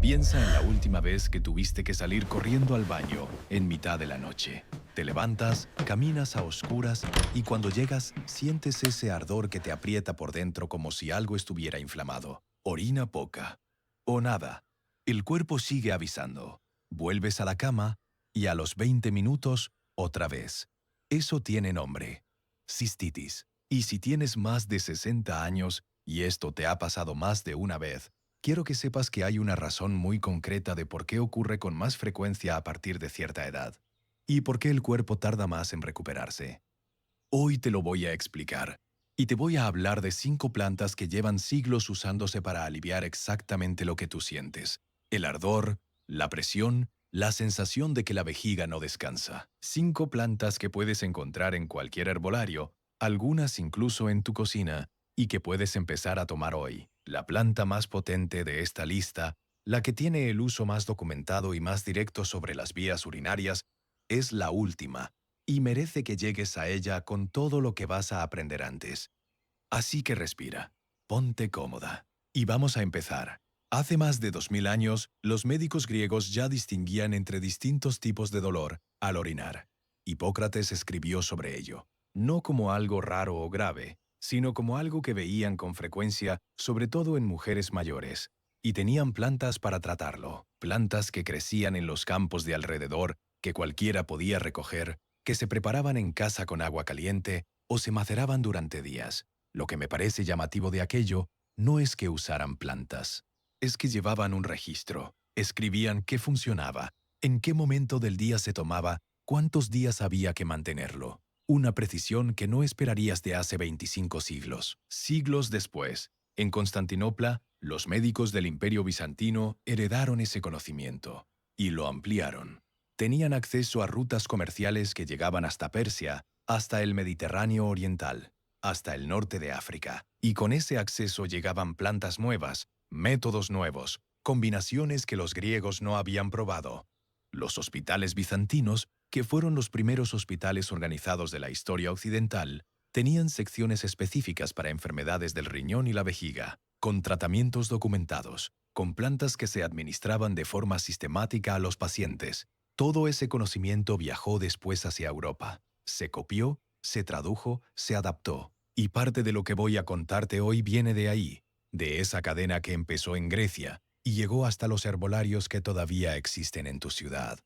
Piensa en la última vez que tuviste que salir corriendo al baño en mitad de la noche. Te levantas, caminas a oscuras y cuando llegas sientes ese ardor que te aprieta por dentro como si algo estuviera inflamado. Orina poca. O nada. El cuerpo sigue avisando. Vuelves a la cama y a los 20 minutos, otra vez. Eso tiene nombre. Cistitis. Y si tienes más de 60 años y esto te ha pasado más de una vez, quiero que sepas que hay una razón muy concreta de por qué ocurre con más frecuencia a partir de cierta edad y por qué el cuerpo tarda más en recuperarse. Hoy te lo voy a explicar y te voy a hablar de 5 plantas que llevan siglos usándose para aliviar exactamente lo que tú sientes: el ardor, la presión, la sensación de que la vejiga no descansa. 5 plantas que puedes encontrar en cualquier herbolario, algunas incluso en tu cocina, y que puedes empezar a tomar hoy. La planta más potente de esta lista, la que tiene el uso más documentado y más directo sobre las vías urinarias, es la última, y merece que llegues a ella con todo lo que vas a aprender antes. Así que respira, ponte cómoda, y vamos a empezar. Hace más de 2000 años, los médicos griegos ya distinguían entre distintos tipos de dolor al orinar. Hipócrates escribió sobre ello, no como algo raro o grave, sino como algo que veían con frecuencia, sobre todo en mujeres mayores, y tenían plantas para tratarlo, plantas que crecían en los campos de alrededor, que cualquiera podía recoger, que se preparaban en casa con agua caliente o se maceraban durante días. Lo que me parece llamativo de aquello no es que usaran plantas, es que llevaban un registro, escribían qué funcionaba, en qué momento del día se tomaba, cuántos días había que mantenerlo. Una precisión que no esperarías de hace 25 siglos. Siglos después, en Constantinopla, los médicos del Imperio Bizantino heredaron ese conocimiento y lo ampliaron. Tenían acceso a rutas comerciales que llegaban hasta Persia, hasta el Mediterráneo oriental, hasta el norte de África, y con ese acceso llegaban plantas nuevas, métodos nuevos, combinaciones que los griegos no habían probado. Los hospitales bizantinos, que fueron los primeros hospitales organizados de la historia occidental, tenían secciones específicas para enfermedades del riñón y la vejiga, con tratamientos documentados, con plantas que se administraban de forma sistemática a los pacientes. Todo ese conocimiento viajó después hacia Europa. Se copió, se tradujo, se adaptó. Y parte de lo que voy a contarte hoy viene de ahí, de esa cadena que empezó en Grecia y llegó hasta los herbolarios que todavía existen en tu ciudad.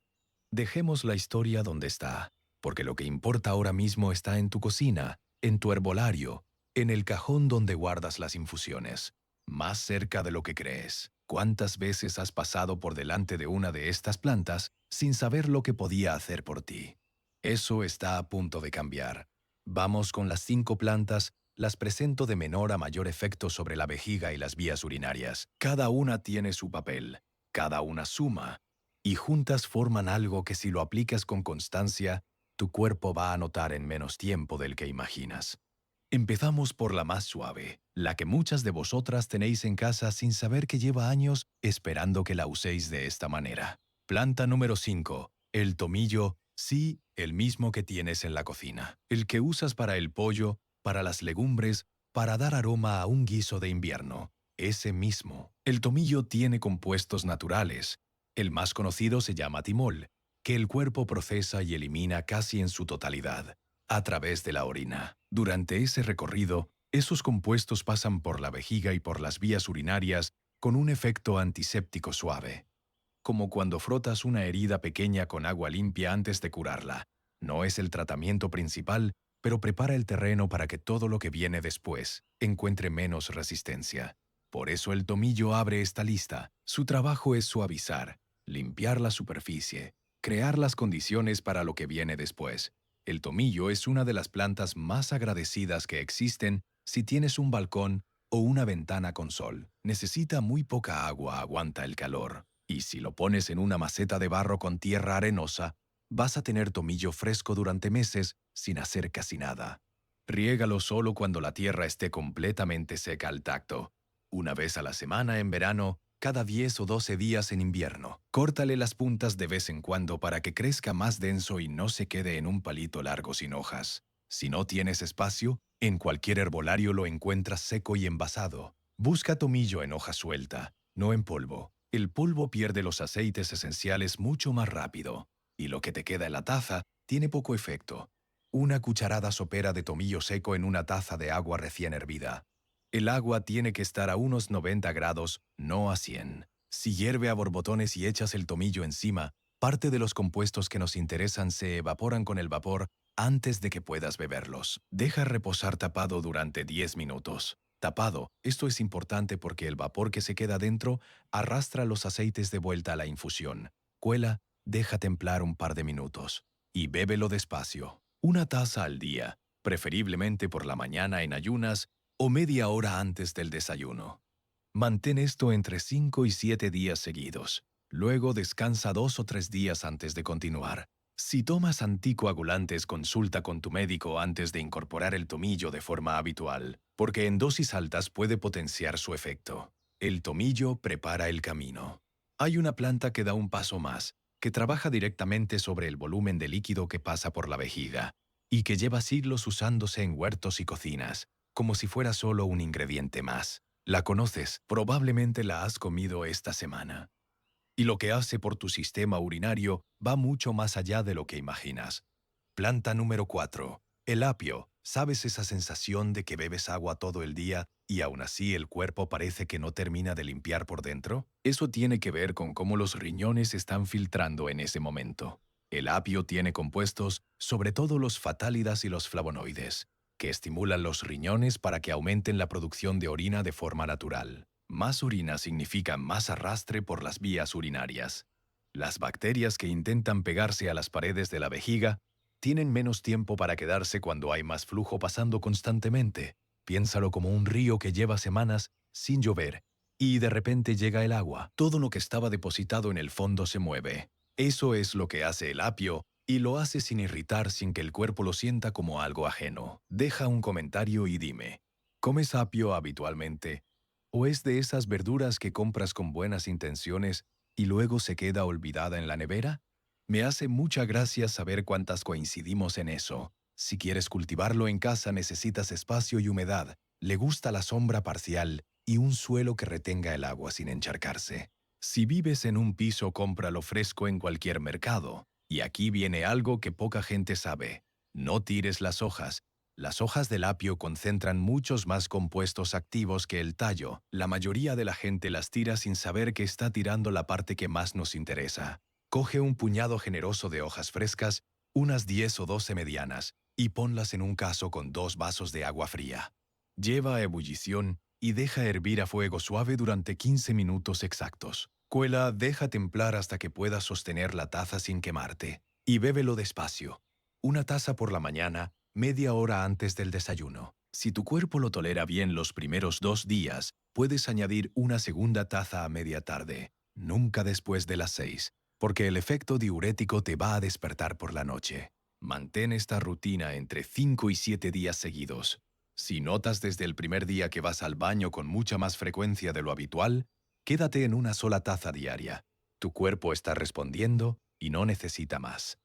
Dejemos la historia donde está, porque lo que importa ahora mismo está en tu cocina, en tu herbolario, en el cajón donde guardas las infusiones, más cerca de lo que crees. ¿Cuántas veces has pasado por delante de una de estas plantas sin saber lo que podía hacer por ti? Eso está a punto de cambiar. Vamos con las 5 plantas, las presento de menor a mayor efecto sobre la vejiga y las vías urinarias. Cada una tiene su papel, cada una suma, y juntas forman algo que si lo aplicas con constancia, tu cuerpo va a notar en menos tiempo del que imaginas. Empezamos por la más suave, la que muchas de vosotras tenéis en casa sin saber que lleva años esperando que la uséis de esta manera. Planta número 5, el tomillo, sí, el mismo que tienes en la cocina. El que usas para el pollo, para las legumbres, para dar aroma a un guiso de invierno. Ese mismo. El tomillo tiene compuestos naturales. El más conocido se llama timol, que el cuerpo procesa y elimina casi en su totalidad, a través de la orina. Durante ese recorrido, esos compuestos pasan por la vejiga y por las vías urinarias con un efecto antiséptico suave, como cuando frotas una herida pequeña con agua limpia antes de curarla. No es el tratamiento principal, pero prepara el terreno para que todo lo que viene después encuentre menos resistencia. Por eso el tomillo abre esta lista. Su trabajo es suavizar, limpiar la superficie, crear las condiciones para lo que viene después. El tomillo es una de las plantas más agradecidas que existen si tienes un balcón o una ventana con sol. Necesita muy poca agua, aguanta el calor. Y si lo pones en una maceta de barro con tierra arenosa, vas a tener tomillo fresco durante meses sin hacer casi nada. Riégalo solo cuando la tierra esté completamente seca al tacto. Una vez a la semana en verano, cada 10 o 12 días en invierno. Córtale las puntas de vez en cuando para que crezca más denso y no se quede en un palito largo sin hojas. Si no tienes espacio, en cualquier herbolario lo encuentras seco y envasado. Busca tomillo en hoja suelta, no en polvo. El polvo pierde los aceites esenciales mucho más rápido, y lo que te queda en la taza tiene poco efecto. Una cucharada sopera de tomillo seco en una taza de agua recién hervida. El agua tiene que estar a unos 90 grados, no a 100. Si hierve a borbotones y echas el tomillo encima, parte de los compuestos que nos interesan se evaporan con el vapor antes de que puedas beberlos. Deja reposar tapado durante 10 minutos. Tapado, esto es importante porque el vapor que se queda dentro arrastra los aceites de vuelta a la infusión. Cuela, deja templar un par de minutos y bébelo despacio. Una taza al día, preferiblemente por la mañana en ayunas o media hora antes del desayuno. Mantén esto entre 5 y 7 días seguidos. Luego descansa 2 o 3 días antes de continuar. Si tomas anticoagulantes, consulta con tu médico antes de incorporar el tomillo de forma habitual, porque en dosis altas puede potenciar su efecto. El tomillo prepara el camino. Hay una planta que da un paso más, que trabaja directamente sobre el volumen de líquido que pasa por la vejiga, y que lleva siglos usándose en huertos y cocinas, como si fuera solo un ingrediente más. La conoces, probablemente la has comido esta semana. Y lo que hace por tu sistema urinario va mucho más allá de lo que imaginas. Planta número 4. El apio. ¿Sabes esa sensación de que bebes agua todo el día y aún así el cuerpo parece que no termina de limpiar por dentro? Eso tiene que ver con cómo los riñones están filtrando en ese momento. El apio tiene compuestos, sobre todo los fatálidas y los flavonoides, que estimulan los riñones para que aumenten la producción de orina de forma natural. Más orina significa más arrastre por las vías urinarias. Las bacterias que intentan pegarse a las paredes de la vejiga tienen menos tiempo para quedarse cuando hay más flujo pasando constantemente. Piénsalo como un río que lleva semanas sin llover y de repente llega el agua. Todo lo que estaba depositado en el fondo se mueve. Eso es lo que hace el apio y lo hace sin irritar, sin que el cuerpo lo sienta como algo ajeno. Deja un comentario y dime, ¿comes apio habitualmente? ¿O es de esas verduras que compras con buenas intenciones y luego se queda olvidada en la nevera? Me hace mucha gracia saber cuántas coincidimos en eso. Si quieres cultivarlo en casa necesitas espacio y humedad, le gusta la sombra parcial y un suelo que retenga el agua sin encharcarse. Si vives en un piso, cómpralo fresco en cualquier mercado. Y aquí viene algo que poca gente sabe. No tires las hojas. Las hojas del apio concentran muchos más compuestos activos que el tallo. La mayoría de la gente las tira sin saber que está tirando la parte que más nos interesa. Coge un puñado generoso de hojas frescas, unas 10 o 12 medianas, y ponlas en un caso con 2 vasos de agua fría. Lleva a ebullición y deja hervir a fuego suave durante 15 minutos exactos. Cuela, deja templar hasta que puedas sostener la taza sin quemarte. Y bébelo despacio. Una taza por la mañana, media hora antes del desayuno. Si tu cuerpo lo tolera bien los primeros 2 días, puedes añadir una segunda taza a media tarde, nunca después de las 6, porque el efecto diurético te va a despertar por la noche. Mantén esta rutina entre 5 y 7 días seguidos. Si notas desde el primer día que vas al baño con mucha más frecuencia de lo habitual, quédate en una sola taza diaria. Tu cuerpo está respondiendo y no necesita más.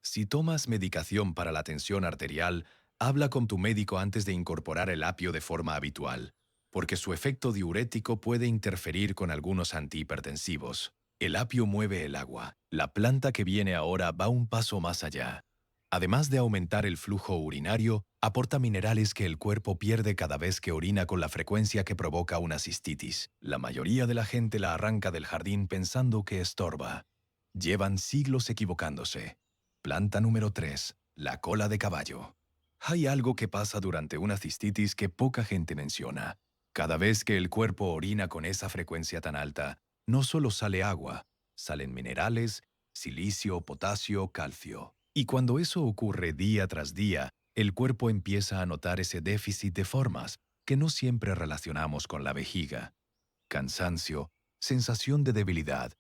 Si tomas medicación para la tensión arterial, habla con tu médico antes de incorporar el apio de forma habitual, porque su efecto diurético puede interferir con algunos antihipertensivos. El apio mueve el agua. La planta que viene ahora va un paso más allá. Además de aumentar el flujo urinario, aporta minerales que el cuerpo pierde cada vez que orina con la frecuencia que provoca una cistitis. La mayoría de la gente la arranca del jardín pensando que estorba. Llevan siglos equivocándose. Planta número 3. La cola de caballo. Hay algo que pasa durante una cistitis que poca gente menciona. Cada vez que el cuerpo orina con esa frecuencia tan alta, no solo sale agua, salen minerales, silicio, potasio, calcio. Y cuando eso ocurre día tras día, el cuerpo empieza a notar ese déficit de formas que no siempre relacionamos con la vejiga. Cansancio, sensación de debilidad,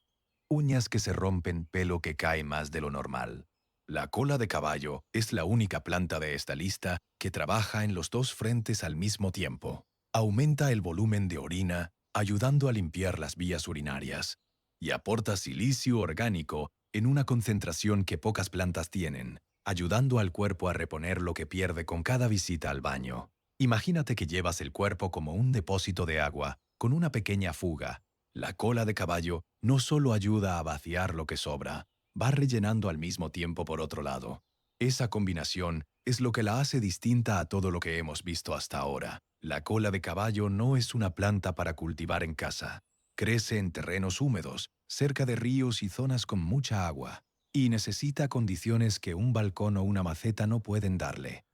uñas que se rompen, pelo que cae más de lo normal. La cola de caballo es la única planta de esta lista que trabaja en los 2 frentes al mismo tiempo. Aumenta el volumen de orina, ayudando a limpiar las vías urinarias, y aporta silicio orgánico en una concentración que pocas plantas tienen, ayudando al cuerpo a reponer lo que pierde con cada visita al baño. Imagínate que llevas el cuerpo como un depósito de agua, con una pequeña fuga, La cola de caballo no solo ayuda a vaciar lo que sobra, va rellenando al mismo tiempo por otro lado. Esa combinación es lo que la hace distinta a todo lo que hemos visto hasta ahora. La cola de caballo no es una planta para cultivar en casa. Crece en terrenos húmedos, cerca de ríos y zonas con mucha agua, y necesita condiciones que un balcón o una maceta no pueden darle.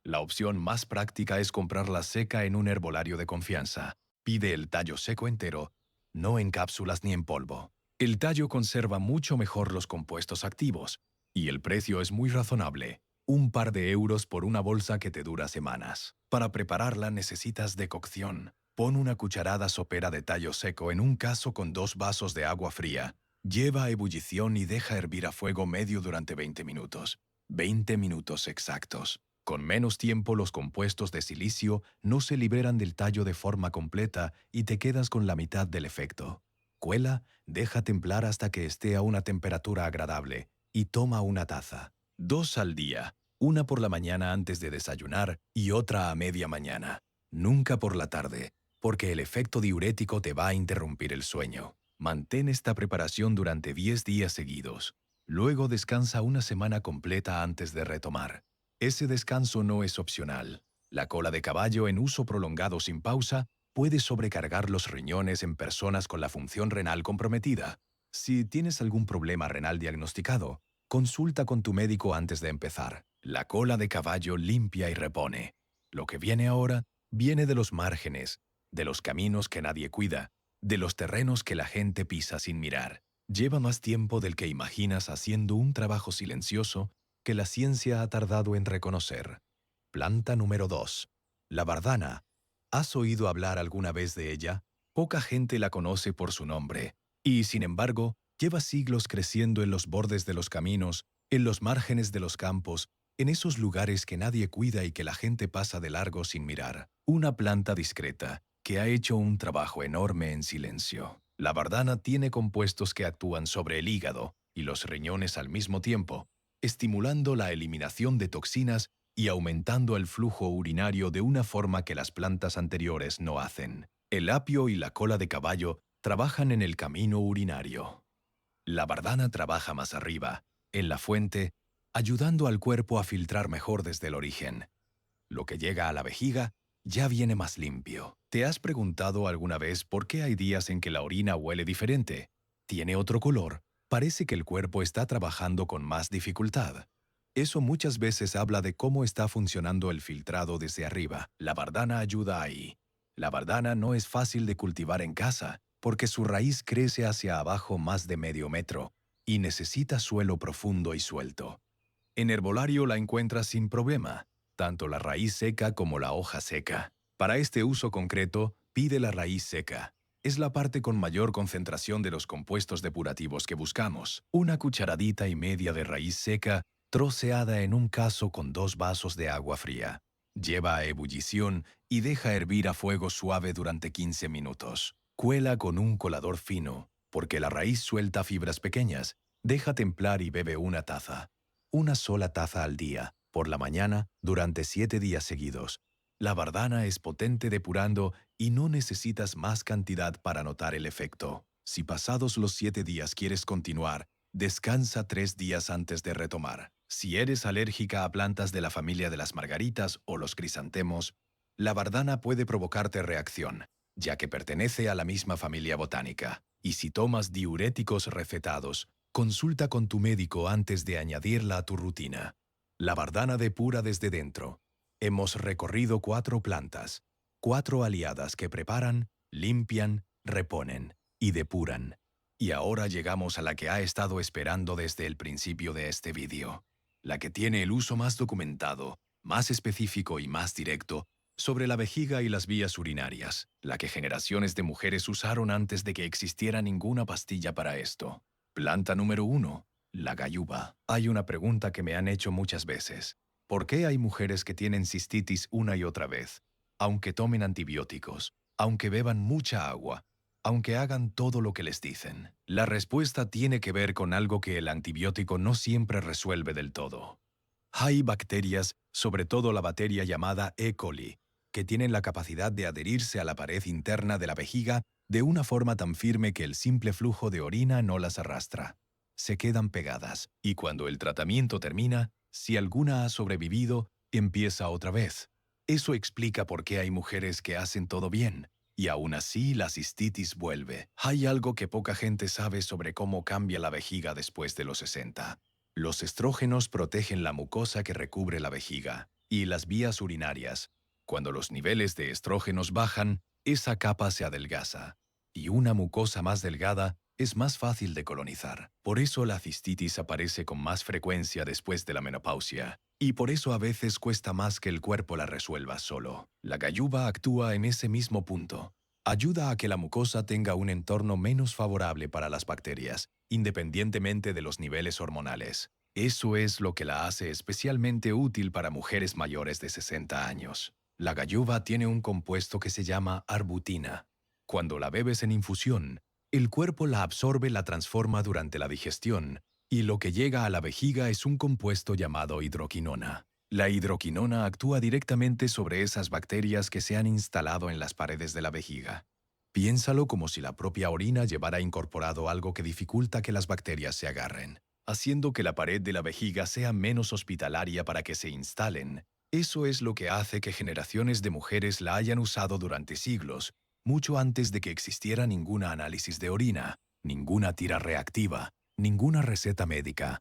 La opción más práctica es comprarla seca en un herbolario de confianza. Pide el tallo seco entero, no en cápsulas ni en polvo. El tallo conserva mucho mejor los compuestos activos, y el precio es muy razonable. Un par de euros por una bolsa que te dura semanas. Para prepararla necesitas decocción. Pon una cucharada sopera de tallo seco en un caso con 2 vasos de agua fría. Lleva a ebullición y deja hervir a fuego medio durante 20 minutos. 20 minutos exactos. Con menos tiempo, los compuestos de silicio no se liberan del tallo de forma completa y te quedas con la mitad del efecto. Cuela, deja templar hasta que esté a una temperatura agradable y toma una taza. 2 al día, una por la mañana antes de desayunar y otra a media mañana. Nunca por la tarde, porque el efecto diurético te va a interrumpir el sueño. Mantén esta preparación durante 10 días seguidos. Luego descansa una semana completa antes de retomar. Ese descanso no es opcional. La cola de caballo en uso prolongado sin pausa puede sobrecargar los riñones en personas con la función renal comprometida. Si tienes algún problema renal diagnosticado, consulta con tu médico antes de empezar. La cola de caballo limpia y repone. Lo que viene ahora viene de los márgenes, de los caminos que nadie cuida, de los terrenos que la gente pisa sin mirar. Lleva más tiempo del que imaginas haciendo un trabajo silencioso que la ciencia ha tardado en reconocer. Planta número 2. La bardana. ¿Has oído hablar alguna vez de ella? Poca gente la conoce por su nombre, y sin embargo, lleva siglos creciendo en los bordes de los caminos, en los márgenes de los campos, en esos lugares que nadie cuida y que la gente pasa de largo sin mirar. Una planta discreta, que ha hecho un trabajo enorme en silencio. La bardana tiene compuestos que actúan sobre el hígado y los riñones al mismo tiempo, estimulando la eliminación de toxinas y aumentando el flujo urinario de una forma que las plantas anteriores no hacen. El apio y la cola de caballo trabajan en el camino urinario. La bardana trabaja más arriba, en la fuente, ayudando al cuerpo a filtrar mejor desde el origen. Lo que llega a la vejiga ya viene más limpio. ¿Te has preguntado alguna vez por qué hay días en que la orina huele diferente? ¿Tiene otro color? Parece que el cuerpo está trabajando con más dificultad. Eso muchas veces habla de cómo está funcionando el filtrado desde arriba. La bardana ayuda ahí. La bardana no es fácil de cultivar en casa, porque su raíz crece hacia abajo más de medio metro y necesita suelo profundo y suelto. En herbolario la encuentras sin problema, tanto la raíz seca como la hoja seca. Para este uso concreto, pide la raíz seca. Es la parte con mayor concentración de los compuestos depurativos que buscamos. Una cucharadita y media de raíz seca troceada en un caso con 2 vasos de agua fría. Lleva a ebullición y deja hervir a fuego suave durante 15 minutos. Cuela con un colador fino, porque la raíz suelta fibras pequeñas. Deja templar y bebe una taza. Una sola taza al día, por la mañana, durante 7 días seguidos. La bardana es potente depurando y no necesitas más cantidad para notar el efecto. Si pasados los 7 días quieres continuar, descansa 3 días antes de retomar. Si eres alérgica a plantas de la familia de las margaritas o los crisantemos, la bardana puede provocarte reacción, ya que pertenece a la misma familia botánica. Y si tomas diuréticos recetados, consulta con tu médico antes de añadirla a tu rutina. La bardana depura desde dentro. Hemos recorrido 4 plantas, 4 aliadas que preparan, limpian, reponen y depuran. Y ahora llegamos a la que ha estado esperando desde el principio de este vídeo, la que tiene el uso más documentado, más específico y más directo sobre la vejiga y las vías urinarias, la que generaciones de mujeres usaron antes de que existiera ninguna pastilla para esto. Planta número 1. La gayuba. Hay una pregunta que me han hecho muchas veces. ¿Por qué hay mujeres que tienen cistitis una y otra vez, aunque tomen antibióticos, aunque beban mucha agua, aunque hagan todo lo que les dicen? La respuesta tiene que ver con algo que el antibiótico no siempre resuelve del todo. Hay bacterias, sobre todo la bacteria llamada E. coli, que tienen la capacidad de adherirse a la pared interna de la vejiga de una forma tan firme que el simple flujo de orina no las arrastra. Se quedan pegadas, y cuando el tratamiento termina, si alguna ha sobrevivido, empieza otra vez. Eso explica por qué hay mujeres que hacen todo bien, y aún así la cistitis vuelve. Hay algo que poca gente sabe sobre cómo cambia la vejiga después de los 60. Los estrógenos protegen la mucosa que recubre la vejiga y las vías urinarias. Cuando los niveles de estrógenos bajan, esa capa se adelgaza, y una mucosa más delgada es más fácil de colonizar. Por eso la cistitis aparece con más frecuencia después de la menopausia, y por eso a veces cuesta más que el cuerpo la resuelva solo. La gayuba actúa en ese mismo punto. Ayuda a que la mucosa tenga un entorno menos favorable para las bacterias, independientemente de los niveles hormonales. Eso es lo que la hace especialmente útil para mujeres mayores de 60 años. La gayuba tiene un compuesto que se llama arbutina. Cuando la bebes en infusión, el cuerpo la absorbe y la transforma durante la digestión, y lo que llega a la vejiga es un compuesto llamado hidroquinona. La hidroquinona actúa directamente sobre esas bacterias que se han instalado en las paredes de la vejiga. Piénsalo como si la propia orina llevara incorporado algo que dificulta que las bacterias se agarren, haciendo que la pared de la vejiga sea menos hospitalaria para que se instalen. Eso es lo que hace que generaciones de mujeres la hayan usado durante siglos, mucho antes de que existiera ninguna análisis de orina, ninguna tira reactiva, ninguna receta médica.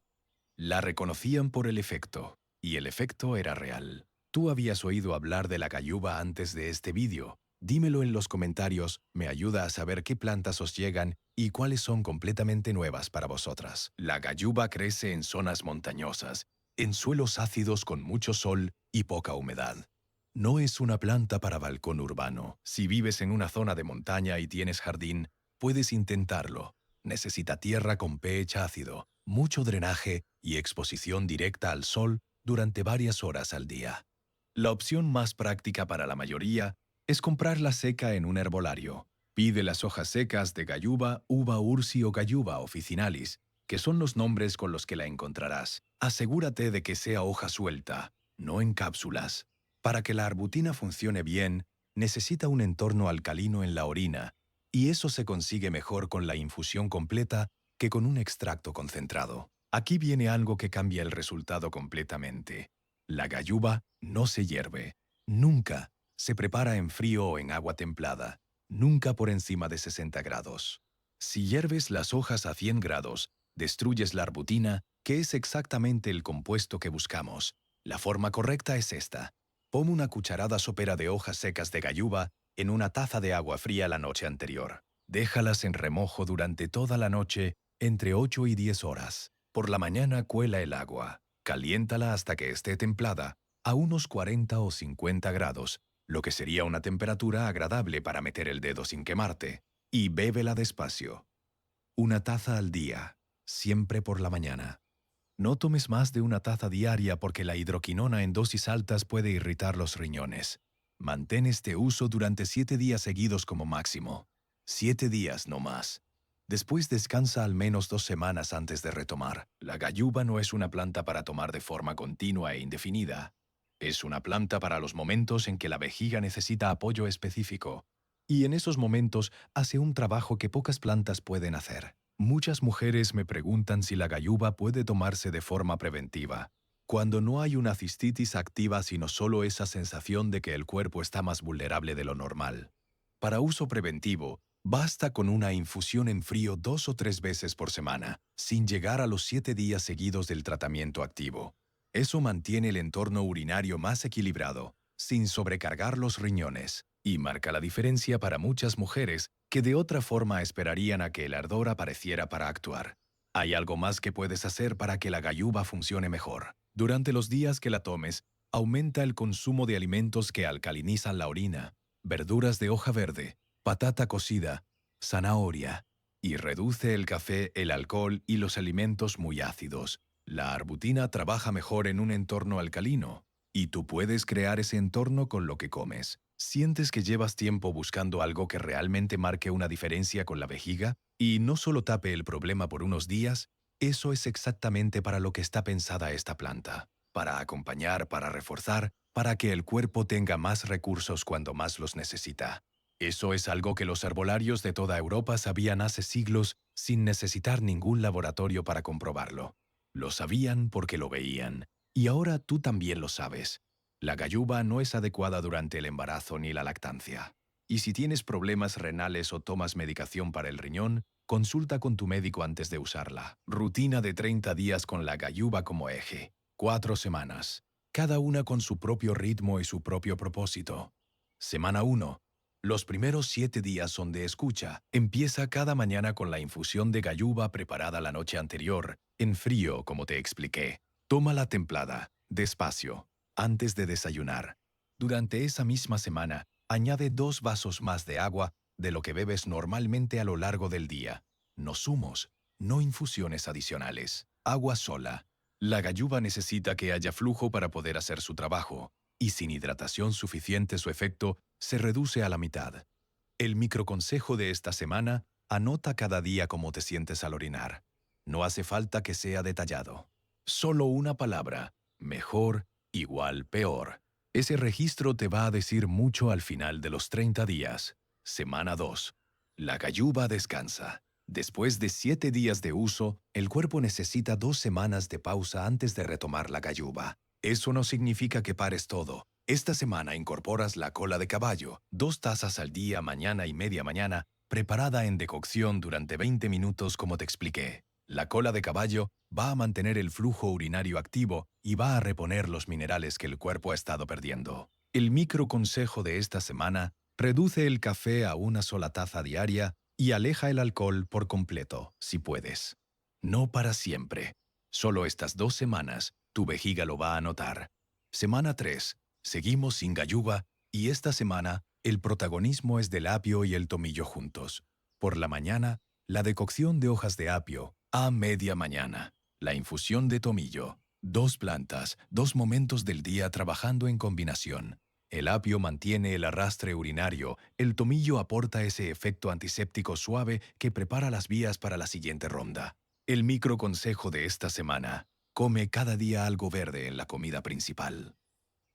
La reconocían por el efecto, y el efecto era real. ¿Tú habías oído hablar de la gayuba antes de este vídeo? Dímelo en los comentarios, me ayuda a saber qué plantas os llegan y cuáles son completamente nuevas para vosotras. La gayuba crece en zonas montañosas, en suelos ácidos con mucho sol y poca humedad. No es una planta para balcón urbano. Si vives en una zona de montaña y tienes jardín, puedes intentarlo. Necesita tierra con pH ácido, mucho drenaje y exposición directa al sol durante varias horas al día. La opción más práctica para la mayoría es comprarla seca en un herbolario. Pide las hojas secas de gayuba, uva ursi o gayuba officinalis, que son los nombres con los que la encontrarás. Asegúrate de que sea hoja suelta, no en cápsulas. Para que la arbutina funcione bien, necesita un entorno alcalino en la orina, y eso se consigue mejor con la infusión completa que con un extracto concentrado. Aquí viene algo que cambia el resultado completamente. La gayuba no se hierve. Nunca. Se prepara en frío o en agua templada. Nunca por encima de 60 grados. Si hierves las hojas a 100 grados, destruyes la arbutina, que es exactamente el compuesto que buscamos. La forma correcta es esta. Pon una cucharada sopera de hojas secas de gayuba en una taza de agua fría la noche anterior. Déjalas en remojo durante toda la noche, entre 8 y 10 horas. Por la mañana cuela el agua. Caliéntala hasta que esté templada, a unos 40 o 50 grados, lo que sería una temperatura agradable para meter el dedo sin quemarte, y bébela despacio. Una taza al día, siempre por la mañana. No tomes más de una taza diaria porque la hidroquinona en dosis altas puede irritar los riñones. Mantén este uso durante 7 días seguidos como máximo. 7 días no más. Después descansa al menos 2 semanas antes de retomar. La gayuba no es una planta para tomar de forma continua e indefinida. Es una planta para los momentos en que la vejiga necesita apoyo específico. Y en esos momentos hace un trabajo que pocas plantas pueden hacer. Muchas mujeres me preguntan si la gayuba puede tomarse de forma preventiva, cuando no hay una cistitis activa sino solo esa sensación de que el cuerpo está más vulnerable de lo normal. Para uso preventivo, basta con una infusión en frío 2 o 3 veces por semana, sin llegar a los 7 días seguidos del tratamiento activo. Eso mantiene el entorno urinario más equilibrado, sin sobrecargar los riñones, y marca la diferencia para muchas mujeres que de otra forma esperarían a que el ardor apareciera para actuar. Hay algo más que puedes hacer para que la gayuba funcione mejor. Durante los días que la tomes, aumenta el consumo de alimentos que alcalinizan la orina, verduras de hoja verde, patata cocida, zanahoria, y reduce el café, el alcohol y los alimentos muy ácidos. La arbutina trabaja mejor en un entorno alcalino, y tú puedes crear ese entorno con lo que comes. ¿Sientes que llevas tiempo buscando algo que realmente marque una diferencia con la vejiga y no solo tape el problema por unos días? Eso es exactamente para lo que está pensada esta planta. Para acompañar, para reforzar, para que el cuerpo tenga más recursos cuando más los necesita. Eso es algo que los herbolarios de toda Europa sabían hace siglos sin necesitar ningún laboratorio para comprobarlo. Lo sabían porque lo veían. Y ahora tú también lo sabes. La gayuba no es adecuada durante el embarazo ni la lactancia. Y si tienes problemas renales o tomas medicación para el riñón, consulta con tu médico antes de usarla. Rutina de 30 días con la gayuba como eje. 4 semanas. Cada una con su propio ritmo y su propio propósito. Semana 1. Los primeros 7 días son de escucha. Empieza cada mañana con la infusión de gayuba preparada la noche anterior, en frío, como te expliqué. Tómala templada, despacio, antes de desayunar. Durante esa misma semana, añade 2 vasos más de agua de lo que bebes normalmente a lo largo del día. No zumos, no infusiones adicionales. Agua sola. La gayuba necesita que haya flujo para poder hacer su trabajo, y sin hidratación suficiente su efecto se reduce a la mitad. El microconsejo de esta semana: anota cada día cómo te sientes al orinar. No hace falta que sea detallado. Solo una palabra: mejor, igual, peor. Ese registro te va a decir mucho al final de los 30 días. Semana 2. La gayuba descansa. Después de 7 días de uso, el cuerpo necesita 2 semanas de pausa antes de retomar la gayuba. Eso no significa que pares todo. Esta semana incorporas la cola de caballo, 2 tazas al día, mañana y media mañana, preparada en decocción durante 20 minutos como te expliqué. La cola de caballo va a mantener el flujo urinario activo y va a reponer los minerales que el cuerpo ha estado perdiendo. El microconsejo de esta semana: reduce el café a una sola taza diaria y aleja el alcohol por completo, si puedes. No para siempre. Solo estas 2 semanas, tu vejiga lo va a notar. Semana 3. Seguimos sin gayuba y esta semana el protagonismo es del apio y el tomillo juntos. Por la mañana, la decocción de hojas de apio, a media mañana. La infusión de tomillo. 2 plantas, 2 momentos del día trabajando en combinación. El apio mantiene el arrastre urinario, el tomillo aporta ese efecto antiséptico suave que prepara las vías para la siguiente ronda. El microconsejo de esta semana: come cada día algo verde en la comida principal.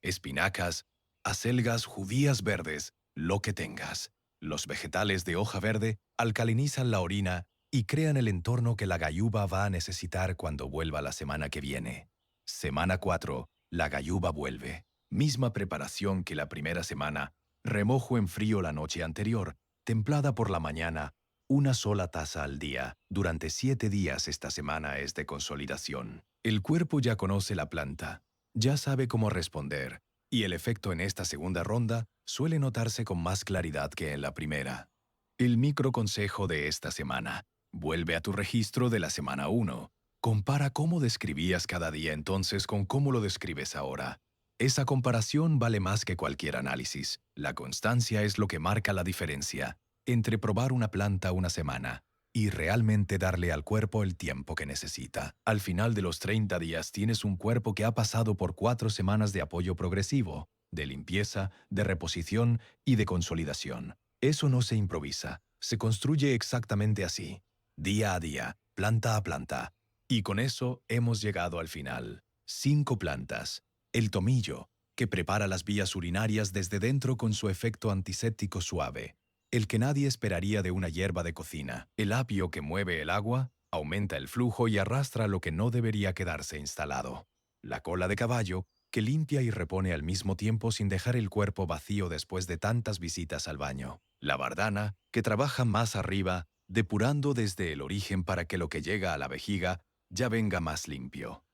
Espinacas, acelgas, judías verdes, lo que tengas. Los vegetales de hoja verde alcalinizan la orina y crean el entorno que la gayuba va a necesitar cuando vuelva la semana que viene. Semana 4. La gayuba vuelve. Misma preparación que la primera semana. Remojo en frío la noche anterior, templada por la mañana, una sola taza al día. Durante 7 días esta semana es de consolidación. El cuerpo ya conoce la planta, ya sabe cómo responder, y el efecto en esta segunda ronda suele notarse con más claridad que en la primera. El microconsejo de esta semana: vuelve a tu registro de la semana 1. Compara cómo describías cada día entonces con cómo lo describes ahora. Esa comparación vale más que cualquier análisis. La constancia es lo que marca la diferencia entre probar una planta una semana y realmente darle al cuerpo el tiempo que necesita. Al final de los 30 días tienes un cuerpo que ha pasado por 4 semanas de apoyo progresivo, de limpieza, de reposición y de consolidación. Eso no se improvisa, se construye exactamente así, día a día, planta a planta. Y con eso hemos llegado al final. 5 plantas. El tomillo, que prepara las vías urinarias desde dentro con su efecto antiséptico suave, el que nadie esperaría de una hierba de cocina. El apio, que mueve el agua, aumenta el flujo y arrastra lo que no debería quedarse instalado. La cola de caballo, que limpia y repone al mismo tiempo sin dejar el cuerpo vacío después de tantas visitas al baño. La bardana, que trabaja más arriba, depurando desde el origen para que lo que llega a la vejiga ya venga más limpio.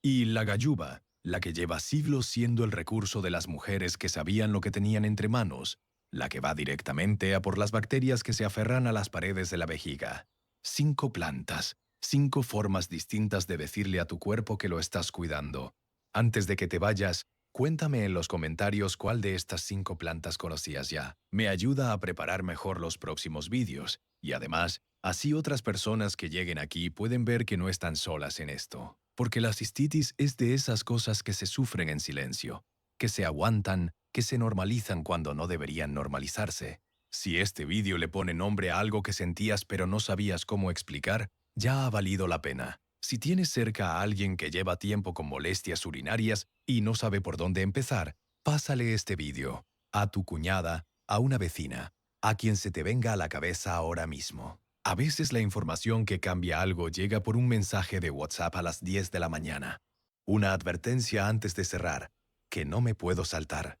Y la gayuba, la que lleva siglos siendo el recurso de las mujeres que sabían lo que tenían entre manos, la que va directamente a por las bacterias que se aferran a las paredes de la vejiga. 5 plantas, 5 formas distintas de decirle a tu cuerpo que lo estás cuidando. Antes de que te vayas, cuéntame en los comentarios cuál de estas 5 plantas conocías ya. Me ayuda a preparar mejor los próximos vídeos, y además, así otras personas que lleguen aquí pueden ver que no están solas en esto. Porque la cistitis es de esas cosas que se sufren en silencio, que se aguantan, que se normalizan cuando no deberían normalizarse. Si este vídeo le pone nombre a algo que sentías pero no sabías cómo explicar, ya ha valido la pena. Si tienes cerca a alguien que lleva tiempo con molestias urinarias y no sabe por dónde empezar, pásale este vídeo. A tu cuñada, a una vecina. a quien se te venga a la cabeza ahora mismo. A veces la información que cambia algo llega por un mensaje de WhatsApp a las 10 de la mañana. Una advertencia antes de cerrar, que no me puedo saltar.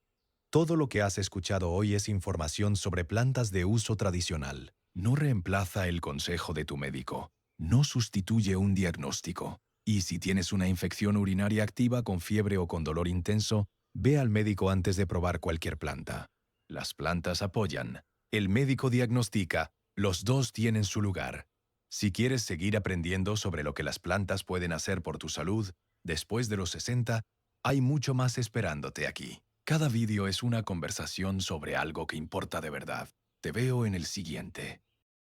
Todo lo que has escuchado hoy es información sobre plantas de uso tradicional. No reemplaza el consejo de tu médico. No sustituye un diagnóstico. Y si tienes una infección urinaria activa con fiebre o con dolor intenso, ve al médico antes de probar cualquier planta. Las plantas apoyan. El médico diagnostica. Los dos tienen su lugar. Si quieres seguir aprendiendo sobre lo que las plantas pueden hacer por tu salud, después de los 60, hay mucho más esperándote aquí. Cada vídeo es una conversación sobre algo que importa de verdad. Te veo en el siguiente.